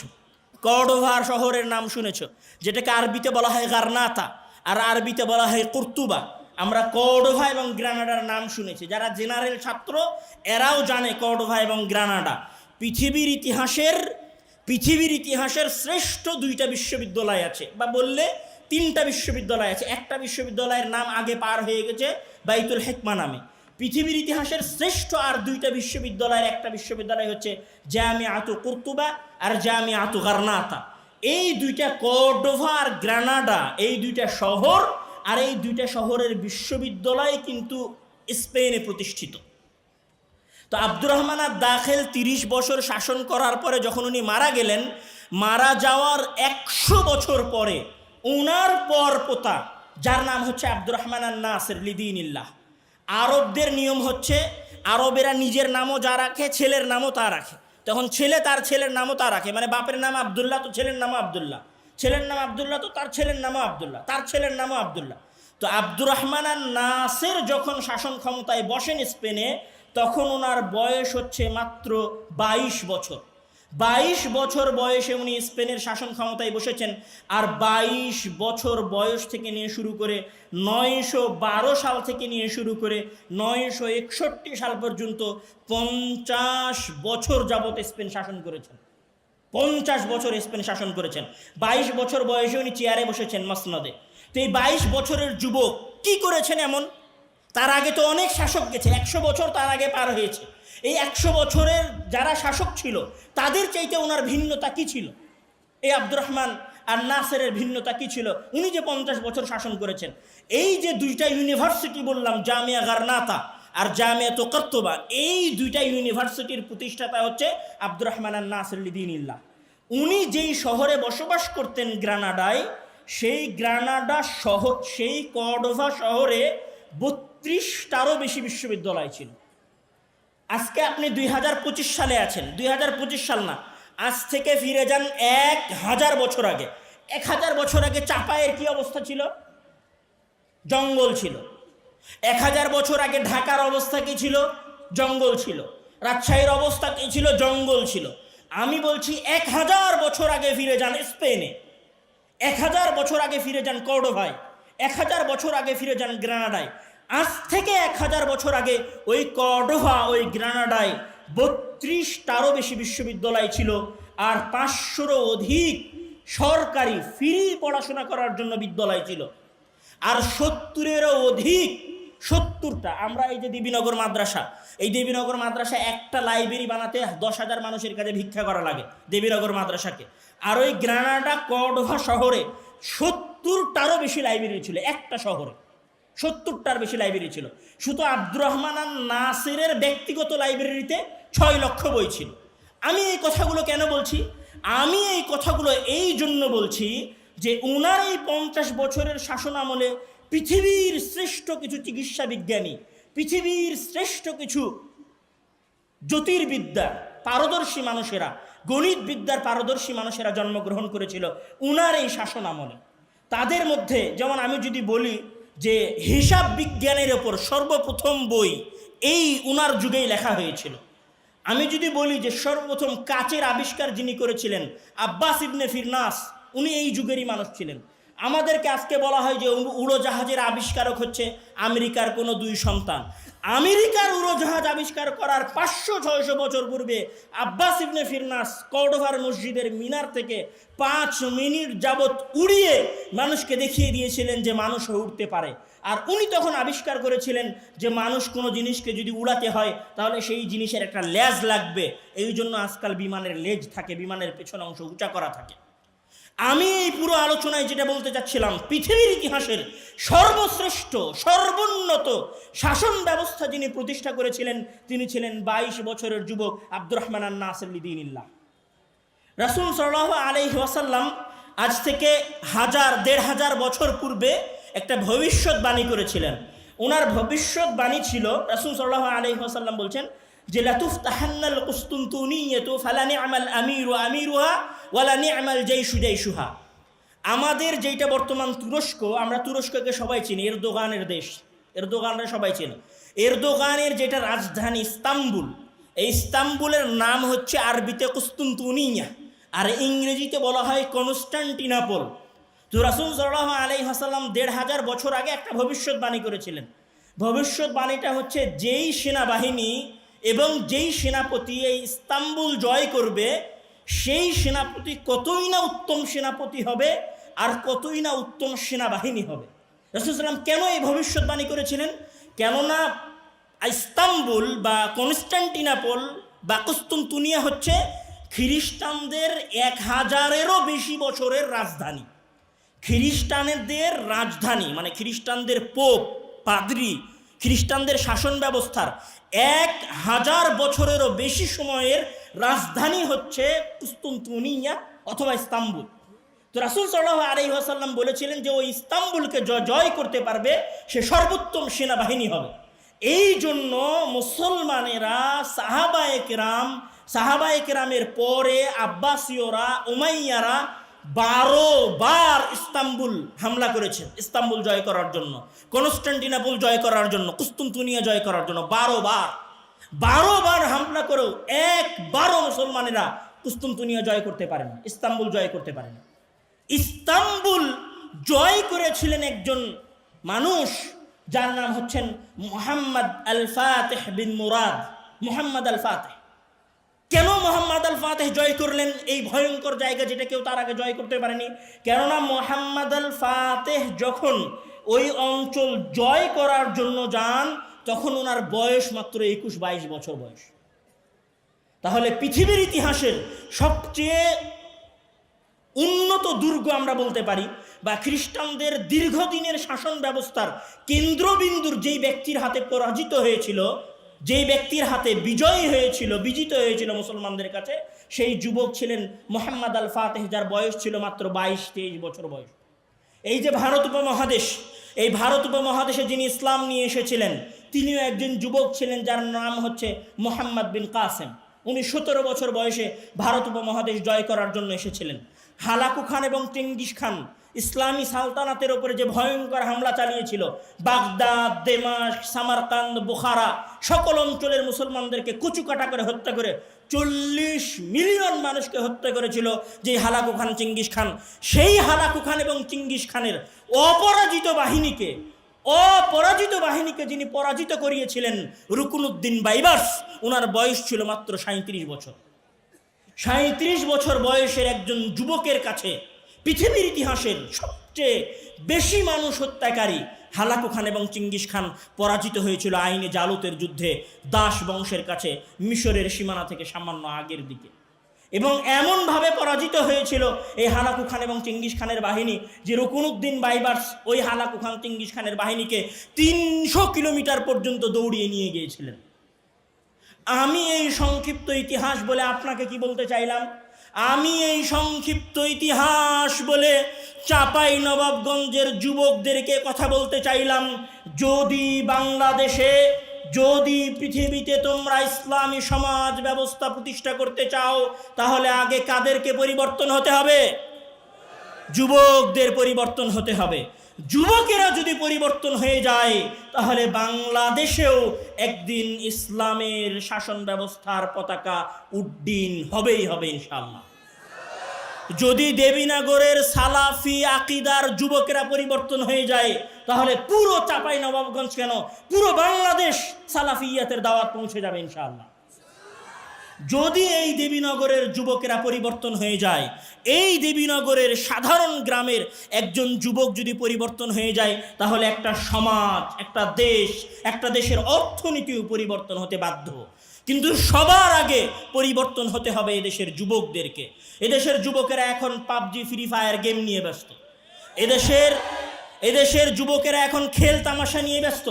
কর্ডোভা শহরের নাম শুনেছ, যেটাকে আরবিতে বলা হয় গার্নাতা আর আরবিতে বলা হয় কুর্তুবা। আমরা কর্ডোভা এবং গ্রানাডার নাম শুনেছি। যারা জেনারেল ছাত্র এরাও জানে কর্ডোভা এবং গ্রানাডা পৃথিবীর ইতিহাসের শ্রেষ্ঠ 2টা বিশ্ববিদ্যালয় আছে, বা বললে 3টা বিশ্ববিদ্যালয় আছে। একটা বিশ্ববিদ্যালয়ের নাম আগে পার হয়ে গেছে, বাইতুল হিকমা নামে। পৃথিবীর ইতিহাসের শ্রেষ্ঠ আর 2টা বিশ্ববিদ্যালয়ের একটা বিশ্ববিদ্যালয় হচ্ছে জামিআতু কুর্তুবা আর জামিআতু গার্নাতা। এই 2টা, কর্ডোভা আর গ্রানাডা, এই 2টা শহর আর এই 2টা শহরের বিশ্ববিদ্যালয় কিন্তু স্পেনে প্রতিষ্ঠিত। তো আব্দুর রহমান আদ-দাখিল 30 বছর শাসন করার পরে যখন উনি মারা গেলেন, মারা যাওয়ার 100 বছর পরে উনার পরপোতা, যার নাম হচ্ছে আব্দুর রহমান আন-নাসির লিদিনিল্লাহ। আরবদের নিয়ম হচ্ছে, আরবেরা নিজের নামও যা রাখে, ছেলের নামও তা রাখে। তখন ছেলে তার ছেলের নামও তা রাখে, মানে বাপের নাম আব্দুল্লাহ তো ছেলের নামও আব্দুল্লাহ, ছেলের নাম আব্দুল্লাহ তো তার ছেলের নামও আব্দুল্লাহ, তার ছেলের নামও আব্দুল্লাহ। তো আব্দুর রহমান আন-নাসির যখন শাসন ক্ষমতায় বসেন স্পেনে, তখন ওনার বয়স হচ্ছে মাত্র 22 বছর। 22 বছর বয়সে উনি স্পেনের শাসন ক্ষমতায় বসেছেন। আর 22 বছর বয়স থেকে নিয়ে শুরু করে 912 সাল থেকে নিয়ে শুরু করে 961 সাল পর্যন্ত 50 বছর যাবত স্পেন শাসন করেছেন। 50 বছর স্পেন শাসন করেছেন। 22 বছর বয়সে উনি চেয়ারে বসেছেন মসনদে। তো এই 22 বছরের যুবক কি করেছেন এমন? তার আগে তো অনেক শাসক গেছে, 100 বছর তার আগে পার হয়েছে। এই 100 বছরের যারা শাসক ছিল তাদের চাইতে ওনার ভিন্নতা কি ছিল? এই আব্দুর রহমান আর নাসেরের ভিন্নতা কি ছিল? উনি যে 50 বছর শাসন করেছেন। এই যে দুইটা ইউনিভার্সিটি বললাম, জামিয়া গারনাতা আর জামিয়া তোকর্তবা, এই দুইটা ইউনিভার্সিটির প্রতিষ্ঠাতা হচ্ছে আব্দুর রহমান আর নাসির লিদ্দিনিল্লাহ। উনি যেই শহরে বসবাস করতেন গ্রানাডায়, সেই গ্রানাডা শহর, সেই কর্ডোভা শহরে 32টারও বেশি বিশ্ববিদ্যালয় ছিল। আজকে আপনি 2025 সালে আছেন, 2025 সাল না, আজ থেকে ফিরে যান 1000 বছর আগে। 1000 বছর আগে চাপায়ের কি অবস্থা ছিল? জঙ্গল ছিল। 1000 বছর আগে ঢাকার অবস্থা কি ছিল? জঙ্গল ছিল। রাজশাহীর অবস্থা কি ছিল? জঙ্গল ছিল। আমি বলছি 1000 বছর আগে ফিরে যান স্পেনে, 1000 বছর আগে ফিরে যান কর্ডোভায়, 1000 বছর আগে ফিরে যান গ্রানাডায়। আজ থেকে 1000 বছর আগে ওই কর্ডোভা, ওই গ্রানাডায় 32টারও বেশি বিশ্ববিদ্যালয় ছিল, আর 500রও অধিক সরকারি ফ্রি পড়াশোনা করার জন্য বিদ্যালয় ছিল, আর 70-এরও অধিক, 70টা। আমরা এই যে দেবীনগর মাদ্রাসা, এই দেবীনগর মাদ্রাসা একটা লাইব্রেরি বানাতে 10,000 মানুষের কাছে ভিক্ষা করা লাগে দেবীনগর মাদ্রাসাকে। আর ওই গ্রানাডা কর্ডোভা শহরে 70টারও বেশি লাইব্রেরি ছিল, একটা শহরে 70টার বেশি লাইব্রেরি ছিল। শুধু আব্দুর রহমান আর নাসিরের ব্যক্তিগত লাইব্রেরিতে 6 লক্ষ বই ছিল। আমি এই কথাগুলো কেন বলছি? আমি এই কথাগুলো এই জন্য বলছি যে ওনার এই 50 বছরের শাসন আমলে পৃথিবীর শ্রেষ্ঠ কিছু চিকিৎসা বিজ্ঞানী, পৃথিবীর শ্রেষ্ঠ কিছু জ্যোতির্বিদ্যা পারদর্শী মানুষেরা, গণিত বিদ্যার পারদর্শী মানুষেরা জন্মগ্রহণ করেছিল উনার এই শাসন আমলে। তাদের মধ্যে যেমন আমি যদি বলি যে হিসাব বিজ্ঞানের ওপর সর্বপ্রথম বই এই উনার যুগেই লেখা হয়েছিল। আমি যদি বলি যে সর্বপ্রথম কাচের আবিষ্কার যিনি করেছিলেন আব্বাস ইবনে ফিরনাস, উনি এই যুগেরই মানুষ ছিলেন। আমাদেরকে আজকে বলা হয় যে উড়োজাহাজের আবিষ্কারক হচ্ছে আমেরিকার কোনো 2 সন্তান। আমেরিকার উড়োজাহাজ আবিষ্কার করার 500-600 বছর পূর্বে আব্বাস ইবনে ফিরনাস কর্ডোভার মসজিদের মিনার থেকে 5 মিনিট যাবৎ উড়িয়ে মানুষকে দেখিয়ে দিয়েছিলেন যে মানুষও উঠতে পারে। আর উনি তখন আবিষ্কার করেছিলেন যে মানুষ কোনো জিনিসকে যদি উড়াতে হয় তাহলে সেই জিনিসের একটা লেজ লাগবে, এই জন্য আজকাল বিমানের লেজ থাকে, বিমানের পেছন অংশ উঁচা করা থাকে। আমি এই পুরো আলোচনায় যেটা বলতে চাচ্ছিলাম, পৃথিবীর ইতিহাসের সর্বশ্রেষ্ঠ সর্বোন্নত শাসন ব্যবস্থা যিনি প্রতিষ্ঠা করেছিলেন তিনি ছিলেন 22 বছরের যুবক আব্দুর রহমান আর নাসির লিদ্দিনিল্লাহ। রাসূল সাল্লাল্লাহু আলাইহি ওয়াসাল্লাম আজ থেকে 1000-1500 বছর পূর্বে একটা ভবিষ্যৎবাণী করেছিলেন। ওনার ভবিষ্যৎবাণী ছিল, রাসূল সাল্লাল্লাহু আলাইহি ওয়াসাল্লাম বলছেন যে লাতুফতাহান্নাল কুসতুনতুনিয়াতু ফালা নি'মাল আমিরু আমিরুহা ওয়ালা নি'মাল জাইশু জাইশুহা। আমাদের যেটা বর্তমান তুরস্ক, আমরা তুরস্ককে সবাই চিনি, এরদোগানের দেশ, এরদোগানরা সবাই চিনি। এরদোগানের যেটা রাজধানী ইস্তাম্বুল, এই ইস্তাম্বুলের নাম হচ্ছে আরবিতে কুসতুনতুনিয়া, আর ইংরেজিতে বলা হয় কনস্টান্টিনোপল। তো রাসূল সাল্লাল্লাহু আলাইহি ওয়াসাল্লাম 1500 বছর আগে একটা ভবিষ্যৎবাণী করেছিলেন। ভবিষ্যৎবাণীটা হচ্ছে যেই সেনাবাহিনী এবং যেই সেনাপতি এই ইস্তাম্বুল জয় করবে সেই সেনাপতি কতই না উত্তম সেনাপতি হবে আর কতই না উত্তম সেনাবাহিনী হবে। রাসূল সাল্লাম কেন এই ভবিষ্যৎবাণী করেছিলেন? কেননা ইস্তাম্বুল বা কনস্টান্টিনোপল বা কুস্তুনতুনিয়া হচ্ছে খ্রিস্টানদের 1000-এরও বেশি বছরের রাজধানী। খ্রিস্টানদের রাজধানী মানে খ্রিস্টানদের পোপ, পাদ্রী, খ্রিস্টানদের শাসন ব্যবস্থার 1000 বছরেরও বেশি সময়ের রাজধানী হচ্ছে কুস্তুনতুনিয়া অথবা ইস্তাম্বুল। তো রাসূল সাল্লাল্লাহু আলাইহি ওয়াসাল্লাম বলেছিলেন যে ওই ইস্তাম্বুলকে জয় করতে পারবে সে সর্বোত্তম সেনাবাহিনী হবে। এই জন্য মুসলমানেরা সাহাবায়ে কেরামের পরে আব্বাসীয়রা, উমাইয়ারা 12 বার ইস্তাম্বুল হামলা করেছেন ইস্তাম্বুল জয় করার জন্য, কনস্টান্টিনোপল জয় করার জন্য, কুস্তুনতুনিয়া জয় করার জন্য 12 বার হামলা করেও একবারও মুসলমানেরা কুস্তুনতুনিয়া জয় করতে পারে না, ইস্তাম্বুল জয় করতে পারে না। ইস্তাম্বুল জয় করেছিলেন একজন মানুষ যার নাম হচ্ছেন মুহাম্মদ আল ফাতিহ বিন মুরাদ। মুহাম্মদ আল ফাতিহ। কেন মুহাম্মদ আল ফাতিহ জয় করলেন এই ভয়ঙ্কর জায়গা যেটা কেউ তার আগে জয় করতে পারেনি? কেননা মুহাম্মদ আল ফাতিহ যখন ওই অঞ্চল জয় করার জন্য যান, তখন ওনার বয়স মাত্র 21-22 বছর বয়স। তাহলে পৃথিবীর ইতিহাসের সবচেয়ে উন্নত দুর্গ আমরা বলতে পারি, বা খ্রিস্টানদের দীর্ঘদিনের শাসন ব্যবস্থার কেন্দ্রবিন্দুর যেই ব্যক্তির হাতে পরাজিত হয়েছিল, যেই ব্যক্তির হাতে বিজিত হয়েছিল মুসলমানদের কাছে, সেই যুবক ছিলেন মুহাম্মদ আল ফাতেহ, যার বয়স ছিল মাত্র 22-23 বছর বয়স। এই যে ভারত উপমহাদেশ, এই ভারত উপমহাদেশে যিনি ইসলাম নিয়ে এসেছিলেন, তিনিও একজন যুবক ছিলেন, যার নাম হচ্ছে মুহাম্মদ বিন কাসেম। উনি 17 বছর বয়সে ভারত উপমহাদেশ জয় করার জন্য এসেছিলেন। হালাকু খান এবং চেঙ্গিস খান ইসলামী সালতানাতের উপরে যে ভয়ঙ্কর হামলা চালিয়েছিল, বাগদাদ, দেমাস্ক, সামারকান্দ, বুখারা সকল অঞ্চলের মুসলমানদেরকে কুচুকাটা করে হত্যা করে 40 মিলিয়ন মানুষকে হত্যা করেছিল যে হালাকু খান, চেঙ্গিস খান। সেই হালাকু খান এবং চেঙ্গিস খানের অপরাজিত বাহিনীকে যিনি পরাজিত করিয়েছিলেন, রুকনুদ্দিন বাইবার্স, ওনার বয়স ছিল মাত্র 37 বছর। 37 বছর বয়সের একজন যুবকের কাছে পৃথিবীর ইতিহাসের সবচেয়ে বেশি মানুষ হত্যাকারী হালাকু খান এবং চেঙ্গিস খান পরাজিত হয়েছিল আইনে জালুতের যুদ্ধে, দাস বংশের কাছে, মিশরের সীমানা থেকে সামান্য আগের দিকে। এবং এমনভাবে পরাজিত হয়েছিল এই হালাকু খান এবং চেঙ্গিস খানের বাহিনী যে রুকনুদ্দিন বাইবার্স ওই হালাকু খান, চেঙ্গিস খানের বাহিনীকে 300 কিলোমিটার পর্যন্ত দৌড়িয়ে নিয়ে গিয়েছিলেন। আমি এই সংক্ষিপ্ত ইতিহাস বলে আপনাকে কি বলতে চাইলাম? আমি এই সংক্ষিপ্ত ইতিহাস বলে চাঁপাইনবাবগঞ্জের যুবকদেরকে কথা বলতে চাইলাম, যদি পৃথিবীতে তোমরা ইসলামী সমাজ ব্যবস্থা প্রতিষ্ঠা করতে চাও, তাহলে আগে কাদেরকে পরিবর্তন হতে হবে? যুবকদের পরিবর্তন হতে হবে। যুবকেরা যদি পরিবর্তন হয়ে যায়, তাহলে বাংলাদেশেও একদিন ইসলামের শাসন ব্যবস্থার পতাকা উড্ডীন হবেই হবে ইনশাআল্লাহ। যদি দেবীনগরের সালাফি আকিদার যুবকেরা পরিবর্তন হয়ে যায়, তাহলে পুরো চাঁপাইনবাবগঞ্জ কেন, পুরো বাংলাদেশ সালাফিয়াতের দাওয়াত পৌঁছে যাবে ইনশাআল্লাহ। যদি এই দেবীনগরের যুবকেরা পরিবর্তন হয়ে যায়, এই দেবীনগরের সাধারণ গ্রামের একজন যুবক যদি পরিবর্তন হয়ে যায়, তাহলে একটা সমাজ, একটা দেশের অর্থনীতিও পরিবর্তন হতে বাধ্য। কিন্তু সবার আগে পরিবর্তন হতে হবে এদেশের যুবকদেরকে। এদেশের যুবকেরা এখন পাবজি, ফ্রি ফায়ার গেম নিয়ে ব্যস্ত। এদেশের যুবকেরা এখন খেল তামাশা নিয়ে ব্যস্ত।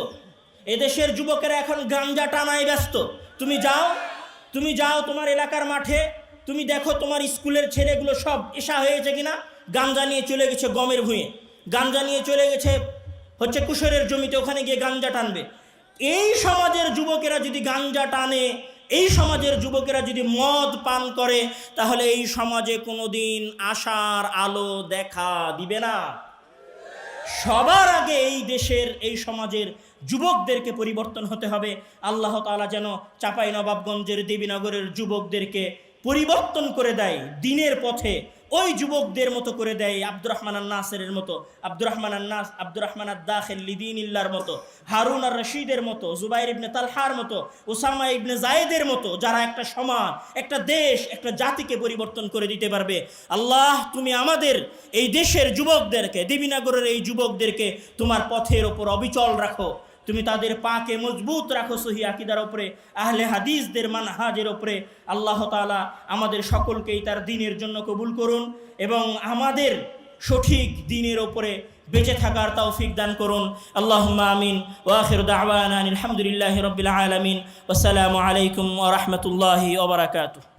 এদেশের যুবকেরা এখন গাঞ্জা টানায় ব্যস্ত। তুমি যাও তোমার এলাকার মাঠে, তুমি দেখো তোমার স্কুলের ছেলেগুলো সব এসা হয়েছে কিনা, গাঞ্জা নিয়ে চলে গেছে গমের ভুঁয়ে, গাঞ্জা নিয়ে চলে গেছে হচ্ছে কুশরের জমিতে, ওখানে গিয়ে গাঞ্জা টানবে। এই সমাজের যুবকেরা যদি গাঞ্জা টানে, এই সমাজের যুবকেরা যদি মদ পান করে, তাহলে এই সমাজে কোনোদিন আশার আলো দেখা দিবে না। সবার আগে এই দেশের, এই সমাজের যুবকদেরকে পরিবর্তন হতে হবে। আল্লাহ তাআলা যেন চাঁপাইনবাবগঞ্জের, দেবীনগরের যুবকদেরকে পরিবর্তন করে দেয় দিনের পথে, ওই যুবকদের মতো করে দেয়, আব্দুর রহমান আন-নাসিরের মতো, আব্দুর রহমান আদ-দাখিল লিদীনিল্লাহর মতো, হারুন আর রশিদের মতো, জুবাইর ইবনে তালহার মতো, উসামা ইবনে জায়েদের মতো, যারা একটা সমাজ, একটা দেশ, একটা জাতিকে পরিবর্তন করে দিতে পারবে। আল্লাহ, তুমি আমাদের এই দেশের যুবকদেরকে, দেবীনগরের এই যুবকদেরকে তোমার পথের ওপর অবিচল রাখো। তুমি তাদের পাকে মজবুত রাখো সহি আকীদার উপরে, আহলে হাদিসদের মানহাজের উপরে। আল্লাহ তাআলা আমাদের সকলকেই তার দ্বীনের জন্য কবুল করুন এবং আমাদের সঠিক দ্বীনের উপরে বেঁচে থাকার তৌফিক দান করুন। আল্লাহুম্মা আমিন। ওয়া আখিরু দাওয়ানা আলহামদুলিল্লাহি রাব্বিল আলামিন। ওয়াসসালামু আলাইকুম ওয়া রাহমাতুল্লাহি ওয়া বারাকাতুহু।